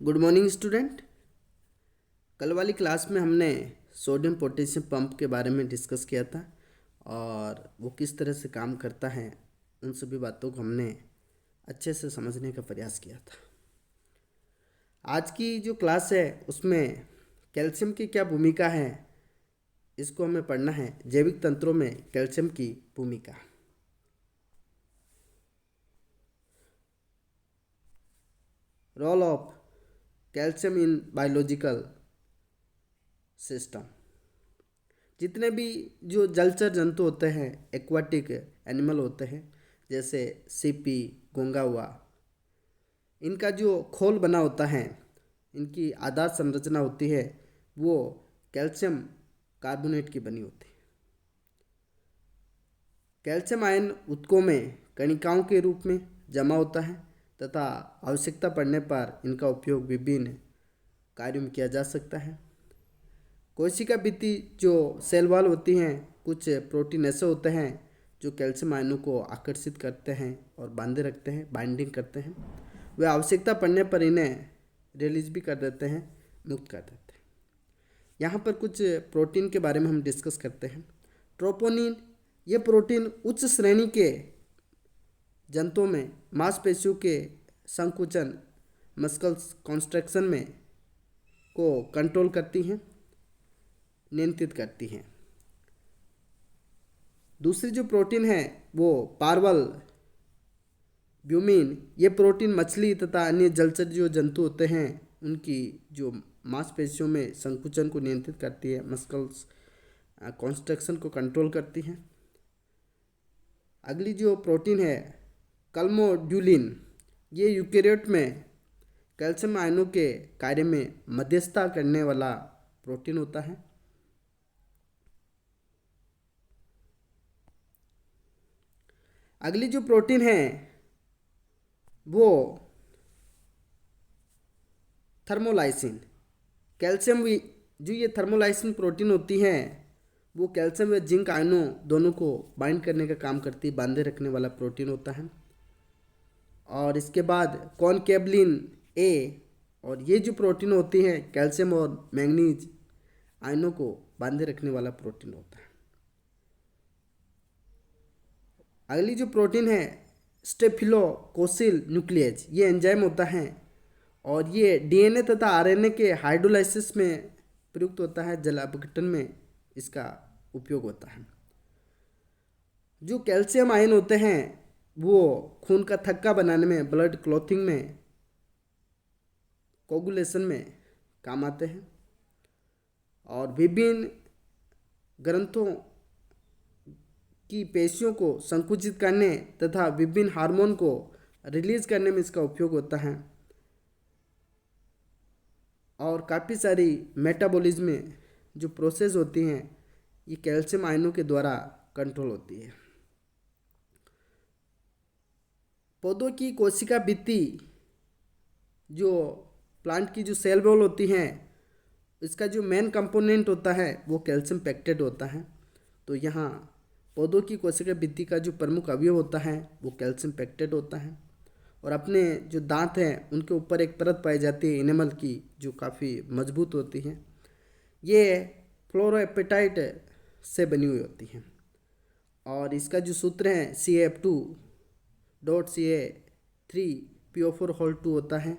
Good morning student. कल वाली class में हमने सोडियम पोटेशियम पंप के बारे में डिस्कस किया था और वो किस तरह से काम करता है, उन सभी बातों को हमने अच्छे से समझने का प्रयास किया था। आज की जो क्लास है उसमें कैल्शियम की क्या भूमिका है, इसको हमें पढ़ना है। जैविक तंत्रों में कैल्शियम की भूमिका। Role of calcium in biological system. जितने भी जो जलचर जंतु होते हैं, एक्वाटिक एनिमल होते हैं, जैसे सीपी, घोंगा हुआ, इनका जो खोल बना होता है, इनकी आधार संरचना होती है, वो कैल्शियम कार्बोनेट की बनी होती है। कैल्शियम आयन ऊतकों में कणिकाओं के रूप में जमा होता है तथा आवश्यकता पड़ने पर इनका उपयोग विभिन्न कार्यों में किया जा सकता है। कोशिका भित्ति जो सेल वॉल होती हैं, कुछ प्रोटीन ऐसे होते हैं जो कैल्शियम आयनों को आकर्षित करते हैं और बांधे रखते हैं, बाइंडिंग करते हैं। वे आवश्यकता पड़ने पर इन्हें रिलीज भी कर देते हैं, मुक्त कर देते हैं। यहाँ पर कुछ प्रोटीन के बारे में हम डिस्कस करते हैं। ट्रोपोनिन, ये प्रोटीन उच्च श्रेणी के जंतुओं में मांसपेशियों के संकुचन, मस्कल्स कॉन्स्ट्रक्शन में को कंट्रोल करती हैं, नियंत्रित करती हैं। दूसरी जो प्रोटीन है वो पार्वल ब्यूमिन, ये प्रोटीन मछली तथा अन्य जलचर जो जंतु होते हैं उनकी जो मांसपेशियों में संकुचन को नियंत्रित करती है, मस्कल्स कॉन्स्ट्रक्शन को कंट्रोल करती हैं। अगली जो प्रोटीन है कल्मोड्यूलिन, ये यूकेरियोट में कैल्शियम आयनों के कार्य में मध्यस्थता करने वाला प्रोटीन होता है। अगली जो प्रोटीन है वो थर्मोलाइसिन। कैल्शियम जो ये थर्मोलाइसिन प्रोटीन होती है वो कैल्शियम व जिंक आयनों दोनों को बाइंड करने का काम करती है, बांधे रखने वाला प्रोटीन होता है। और इसके बाद कॉनकेबलिन ए, और ये जो प्रोटीन होती है कैल्शियम और मैंगनीज आयनों को बांधे रखने वाला प्रोटीन होता है। अगली जो प्रोटीन है स्टेफिलोकोसिल न्यूक्लियस, ये एंजाइम होता है और ये डीएनए तथा आरएनए के हाइड्रोलाइसिस में प्रयुक्त होता है, जल अपघटन में इसका उपयोग होता है। जो कैल्शियम आयन होते हैं वो खून का थक्का बनाने में, ब्लड क्लॉथिंग में, कोगुलेशन में काम आते हैं और विभिन्न ग्रंथों की पेशियों को संकुचित करने तथा विभिन्न हार्मोन को रिलीज करने में इसका उपयोग होता है। और काफ़ी सारी मेटाबॉलिज्म में जो प्रोसेस होती हैं ये कैल्शियम आयनों के द्वारा कंट्रोल होती है। पौधों की कोशिका भित्ति, जो प्लांट की जो सेल वॉल होती हैं, इसका जो मेन कंपोनेंट होता है वो कैल्शियम पैक्टेट होता है। तो यहाँ पौधों की कोशिका भित्ति का जो प्रमुख अवयव होता है वो कैल्शियम पैक्टेट होता है। और अपने जो दांत हैं उनके ऊपर एक परत पाई जाती है इनेमल की, जो काफ़ी मजबूत होती है। ये फ्लोरोएपेटाइट से बनी हुई होती है और इसका जो सूत्र है CF2.Ca3PO4 होता है,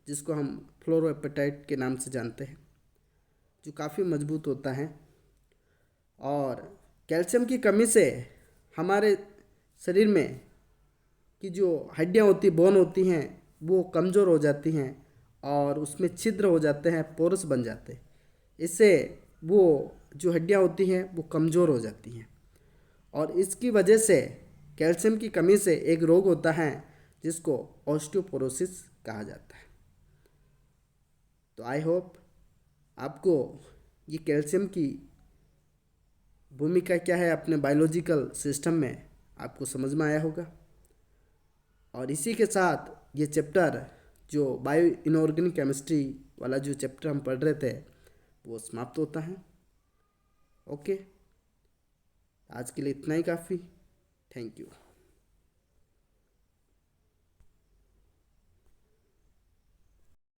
जिसको हम फ्लोरोएपेटाइट के नाम से जानते हैं, जो काफ़ी मजबूत होता है। और कैल्शियम की कमी से हमारे शरीर में की जो हड्डियाँ होती, बोन होती हैं, वो कमज़ोर हो जाती हैं और उसमें छिद्र हो जाते हैं, पोरस बन जाते हैं। इससे वो जो हड्डियाँ होती हैं वो कमज़ोर हो जाती हैं और इसकी वजह से कैल्शियम की कमी से एक रोग होता है जिसको ऑस्टियोपोरोसिस कहा जाता है। तो आई होप आपको ये कैल्शियम की भूमिका क्या है अपने बायोलॉजिकल सिस्टम में आपको समझ में आया होगा। और इसी के साथ ये चैप्टर जो बायो इनऑर्गेनिक केमिस्ट्री वाला जो चैप्टर हम पढ़ रहे थे वो समाप्त होता है। ओके, आज के लिए इतना ही काफ़ी। Thank you.